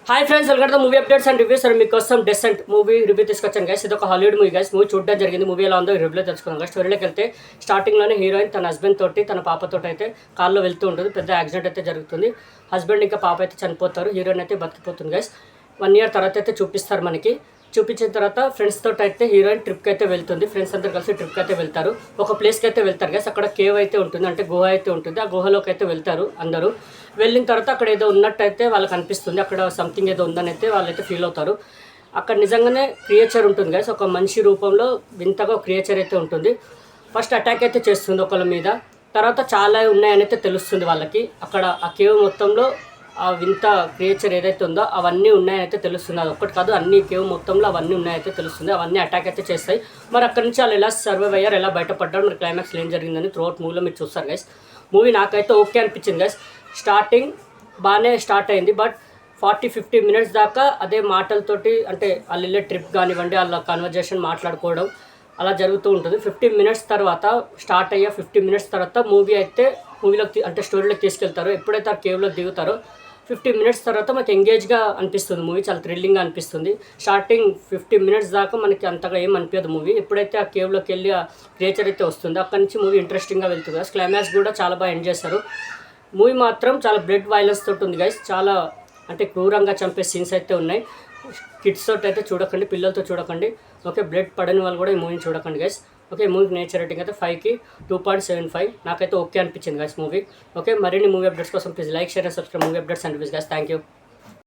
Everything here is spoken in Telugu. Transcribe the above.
Hi friends, welcome to movie updates and reviews. And మీకోసం డెసెంట్ మూవీ రివ్యూ తీసుకొచ్చాను గైస్. ఇది ఒక హాలీవుడ్ మూవీ గైస్. మూవీ చూడడం జరిగింది. మూవీ ఎలా ఉందో రివ్యూలో తెలుసుకున్నాం గైస్. స్టోరీలోకి వెళ్తే స్టార్టింగ్లోనే హీరోయిన్ తన హస్బెండ్ తోటి తన పాపతో అయితే కార్లో వెళ్తూ ఉంటుంది. పెద్ద యాక్సిడెంట్ అయితే జరుగుతుంది. హస్బెండ్ ఇంకా పాప అయితే చనిపోతారు. హీరోయిన్ అయితే బతికిపోతుంది గైస్. 1 year తర్వాత అయితే చూపిస్తారు మనకి. చూపించిన తర్వాత ఫ్రెండ్స్ తోటి అయితే హీరోయిన్ ట్రిప్కి అయితే వెళ్తుంది. ఫ్రెండ్స్ అందరు కలిసి ట్రిప్కి అయితే వెళ్తారు. ఒక ప్లేస్కి అయితే వెళ్తారు గైస్. అక్కడ కేవ్ అయితే ఉంటుంది, అంటే గుహ అయితే ఉంటుంది. ఆ గుహలోకి అయితే వెళ్తారు అందరూ. వెళ్ళిన తర్వాత అక్కడ ఏదో ఉన్నట్టయితే వాళ్ళకి అనిపిస్తుంది. అక్కడ సంథింగ్ ఏదో ఉందని అయితే వాళ్ళైతే ఫీల్ అవుతారు. అక్కడ నిజంగానే క్రియేచర్ ఉంటుంది గైస్. ఒక మనిషి రూపంలో వింతగా క్రియేచర్ అయితే ఉంటుంది. ఫస్ట్ అటాక్ అయితే చేస్తుంది ఒకళ్ళ మీద. తర్వాత చాలా ఉన్నాయని అయితే తెలుస్తుంది వాళ్ళకి. అక్కడ ఆ కేవ్ మొత్తంలో ఆ వింత క్రియేచర్ ఏదైతే ఉందో అవన్నీ ఉన్నాయైతే తెలుస్తుంది. అది ఒక్కటి కాదు, అన్ని కేవ్ మొత్తంలో అవన్నీ ఉన్నాయైతే తెలుస్తుంది. అవన్నీ అటాక్ అయితే చేస్తాయి. మరి అక్కడి నుంచి వాళ్ళు ఎలా సర్వైవ్ అయ్యారు, ఎలా బయటపడ్డారు, మరి క్లైమాక్స్లో ఏం జరిగిందని త్రూఅవుట్ మూవీలో మీరు చూస్తారు గైస్. మూవీ నాకైతే ఓకే అనిపించింది గైస్. స్టార్టింగ్ బాగానే స్టార్ట్ అయింది, బట్ 40-50 minutes దాకా అదే మాటలతోటి, అంటే వాళ్ళు వెళ్ళే ట్రిప్ కానివ్వండి, వాళ్ళ కన్వర్జేషన్ మాట్లాడుకోవడం అలా జరుగుతూ ఉంటుంది. 15 minutes తర్వాత స్టార్ట్ అయ్యే 15 minutes తర్వాత మూవీలోకి అంటే స్టోరీలోకి తీసుకెళ్తారు. ఎప్పుడైతే ఆ కేవ్లో దిగుతారో 15 minutes తర్వాత మనకి ఎంగేజ్గా అనిపిస్తుంది. మూవీ చాలా థ్రిల్లింగ్గా అనిపిస్తుంది. స్టార్టింగ్ 15 minutes దాకా మనకి అంతగా ఏం అనిపించదు మూవీ. ఎప్పుడైతే ఆ కేవ్లోకి వెళ్ళి ఆ క్రియేచర్ అయితే వస్తుందో అక్కడి నుంచి మూవీ ఇంట్రెస్టింగ్గా వెళ్తుంది. క్లైమాక్స్ కూడా చాలా బాగా ఎండ్ చేస్తారు. మూవీ మాత్రం చాలా బ్లడ్ వైలెన్స్ తోటి ఉంది గైస్. చాలా అంటే క్రూరంగా చంపే సీన్స్ అయితే ఉన్నాయి. కిడ్స్ తోటి అయితే చూడకండి, పిల్లలతో చూడకండి. ఓకే, బ్లడ్ పడని వాళ్ళు కూడా ఈ మూవీని చూడకండి గైస్. ఓకే, మూవీకి నేచర్ రేటింగ్ అయితే 5కి 2.75. నాకైతే ఓకే అనిపించింది గైస్ మూవీ. ఓకే, మరిన్ని మూవీ అప్డేట్స్ కోసం please like, share and subscribe movie updates and reviews guys. Thank you.